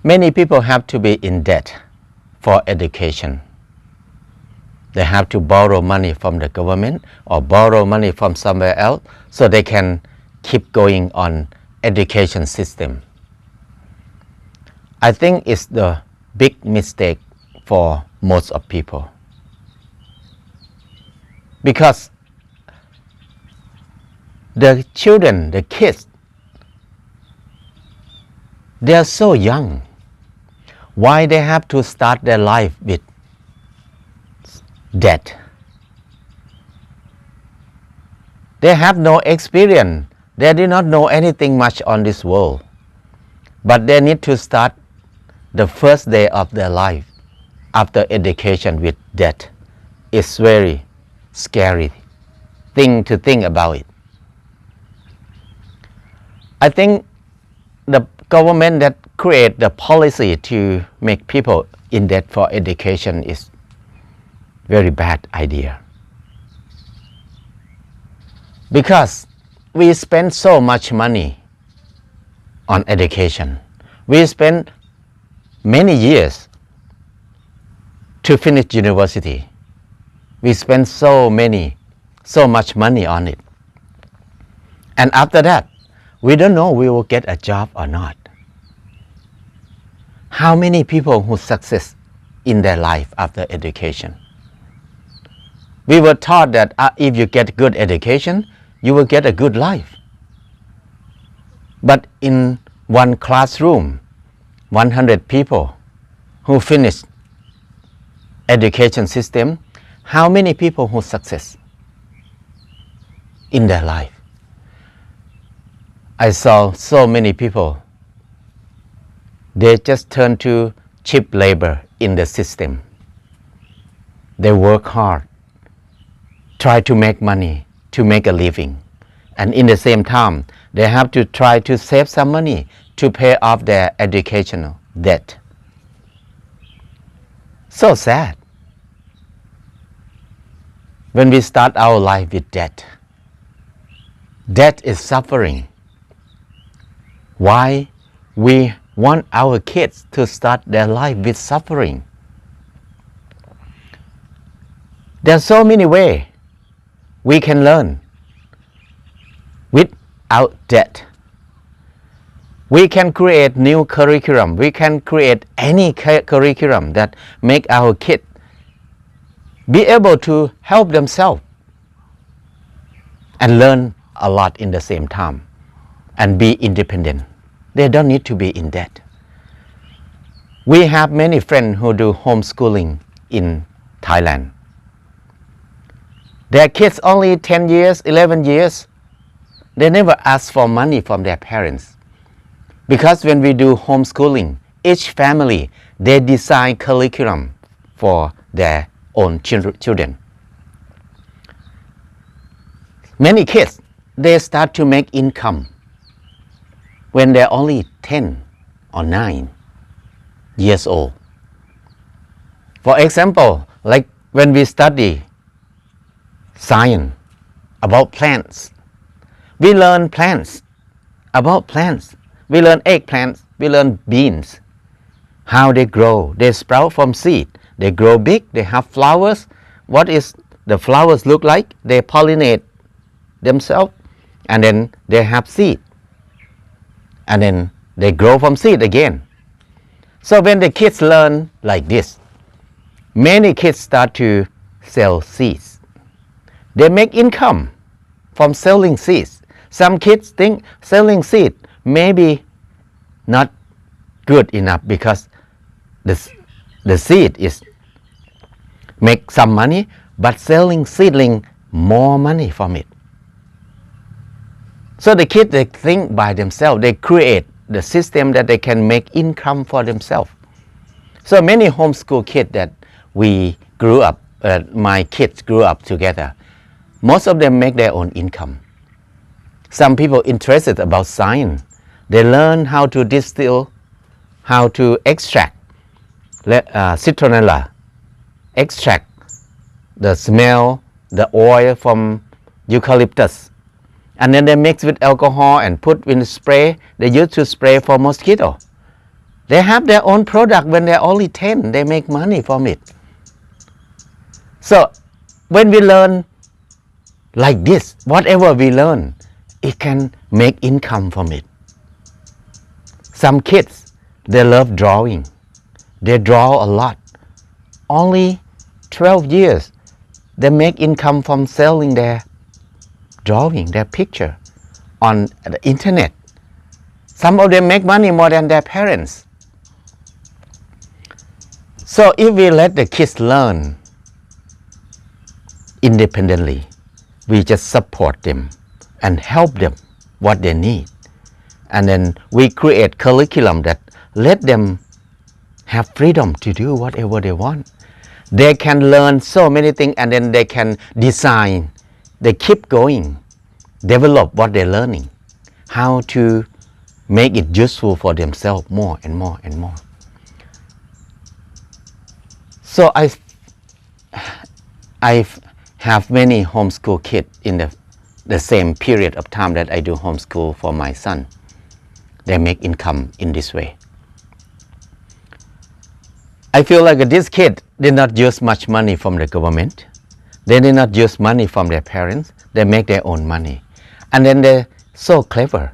Many people have to be in debt for education. They have to borrow money from the government or borrow money from somewhere else so they can keep going on education system. I think it's the big mistake for most of people. Because the children, the kids, they are so young. Why they have to start their life with debt? They have no experience. They do not know anything much on this world. But they need to start the first day of their life after education with debt. It's very scary thing to think about it. I think the government that create the policy to make people in debt for education is very bad idea. Because we spend so much money on education. We spend many years to finish university. We spend so much money on it. And after that, we don't know we will get a job or not. How many people who success in their life after education? We were taught that if you get good education, you will get a good life. But in one classroom, 100 people who finish education system, how many people who success in their life? I saw so many people, they just turn to cheap labor in the system. They work hard, try to make money, to make a living. And in the same time, they have to try to save some money to pay off their educational debt. So sad. When we start our life with debt, debt is suffering. Why we want our kids to start their life with suffering? There are so many ways we can learn without debt. We can create new curriculum. We can create any curriculum that make our kids be able to help themselves and learn a lot in the same time and be independent. They don't need to be in debt. We have many friends who do homeschooling in Thailand. Their kids only 10 years, 11 years. They never ask for money from their parents. Because when we do homeschooling, each family, they design curriculum for their own children. Many kids, they start to make income when they're only 10 or 9 years old. For example, like when we study science about plants, we learn plants, about plants. We learn eggplants, we learn beans, how they grow. They sprout from seed. They grow big, they have flowers. What is the flowers look like? They pollinate themselves and then they have seed. And then they grow from seed again. So when the kids learn like this, many kids start to sell seeds. They make income from selling seeds. Some kids think selling seed maybe not good enough because the seed is make some money, but selling seedling more money from it. So the kids, they think by themselves, they create the system that they can make income for themselves. So many homeschool kids that we grew up, my kids grew up together, most of them make their own income. Some people interested about science, they learn how to distill, how to extract citronella, extract the smell, the oil from eucalyptus. And then they mix with alcohol and put in spray. They used to spray for mosquito. They have their own product when they're only 10. They make money from it. So when we learn like this, whatever we learn, it can make income from it. Some kids, they love drawing. They draw a lot. Only 12 years, they make income from selling their drawing, their picture on the internet. Some of them make money more than their parents. So if we let the kids learn independently, we just support them and help them what they need. And then we create curriculum that let them have freedom to do whatever they want. They can learn so many things, and then they can design. They keep going, develop what they're learning, how to make it useful for themselves more and more and more. So I have many homeschool kids in the same period of time that I do homeschool for my son. They make income in this way. I feel like this kid did not use much money from the government. They did not use money from their parents. They make their own money. And then they're so clever.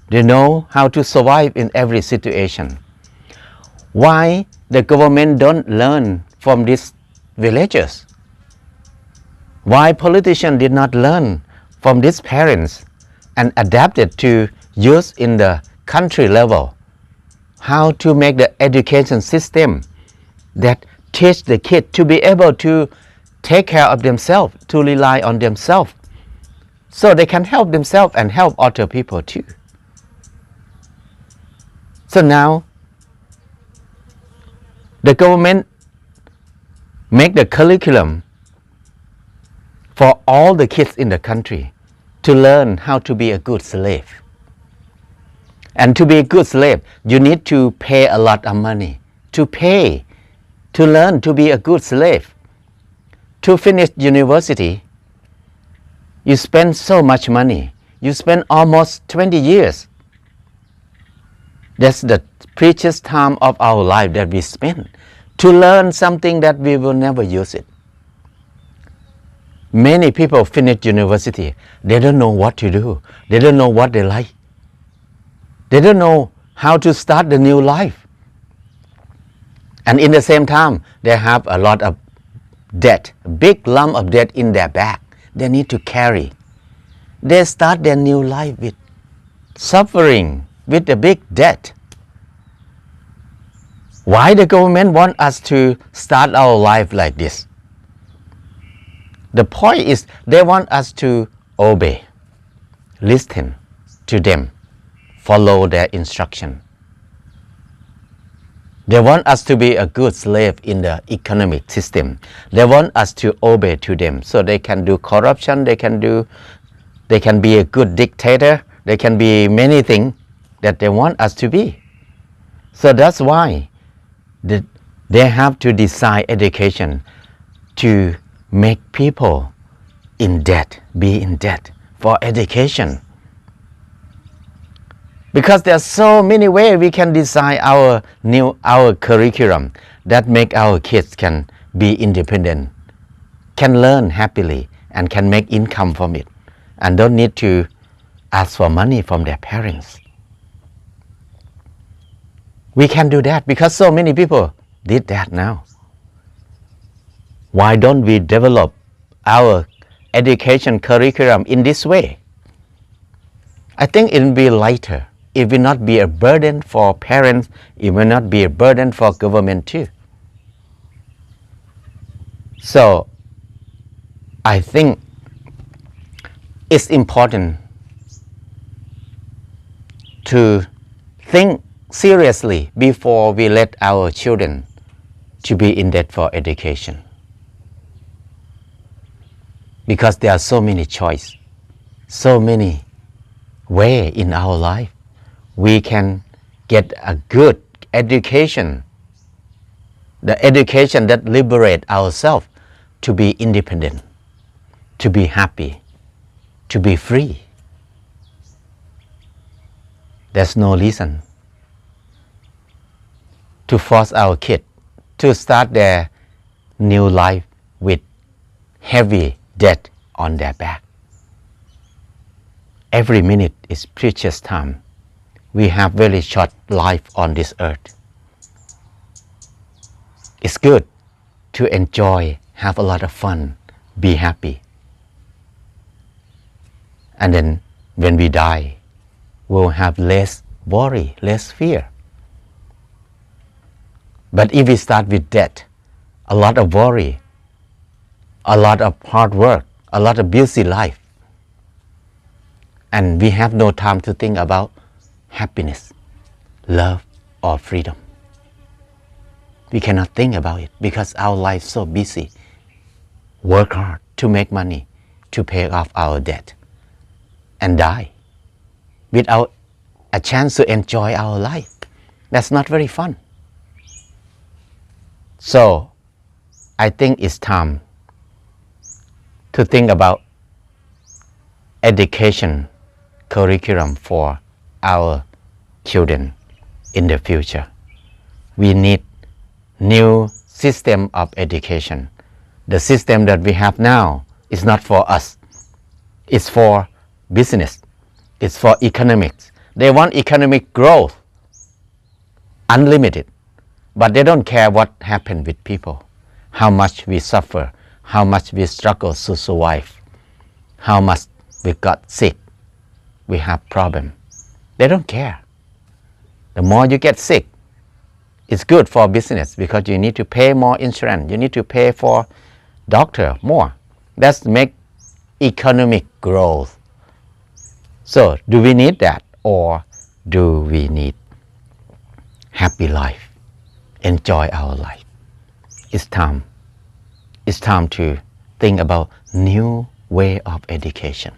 They know how to survive in every situation. Why the government don't learn from these villagers? Why politicians did not learn from these parents and adapt it to use in the country level? How to make the education system that teach the kid to be able to take care of themselves, to rely on themselves, so they can help themselves and help other people too. So now, the government make the curriculum for all the kids in the country to learn how to be a good slave. And to be a good slave, you need to pay a lot of money. To learn to be a good slave. To finish university, you spend so much money. You spend almost 20 years. That's the precious time of our life that we spend to learn something that we will never use it. Many people finish university. They don't know what to do. They don't know what they like. They don't know how to start the new life. And in the same time, they have a lot of debt, a big lump of debt in their back. They need to carry. They start their new life with suffering, with a big debt. Why the government want us to start our life like this? The point is they want us to obey, listen to them, follow their instruction. They want us to be a good slave in the economic system. They want us to obey to them so they can do corruption, they can be a good dictator, they can be many things that they want us to be. So that's why they have to design education to make people in debt, be in debt for education. Because there are so many ways we can design our curriculum that make our kids can be independent, can learn happily, and can make income from it, and don't need to ask for money from their parents. We can do that because so many people did that now. Why don't we develop our education curriculum in this way? I think it will be lighter. It will not be a burden for parents. It will not be a burden for government too. So I think it's important to think seriously before we let our children to be in debt for education. Because there are so many choices, so many ways in our life. We can get a good education, the education that liberates ourselves to be independent, to be happy, to be free. There's no reason to force our kids to start their new life with heavy debt on their back. Every minute is precious time. We have very short life on this earth. It's good to enjoy, have a lot of fun, be happy. And then when we die, we'll have less worry, less fear. But if we start with debt, a lot of worry, a lot of hard work, a lot of busy life, and we have no time to think about happiness, love, or freedom. We cannot think about it because our life is so busy. Work hard to make money, to pay off our debt, and die without a chance to enjoy our life. That's not very fun. So I think it's time to think about education curriculum for our children in the future. We need new system of education. The system that we have now is not for us. It's for business. It's for economics. They want economic growth, unlimited, but they don't care what happened with people, how much we suffer, how much we struggle to survive, how much we got sick, we have problem. They don't care. The more you get sick, it's good for business because you need to pay more insurance, you need to pay for doctor more. That's make economic growth. So do we need that, or do we need happy life, enjoy our life? It's time to think about new way of education.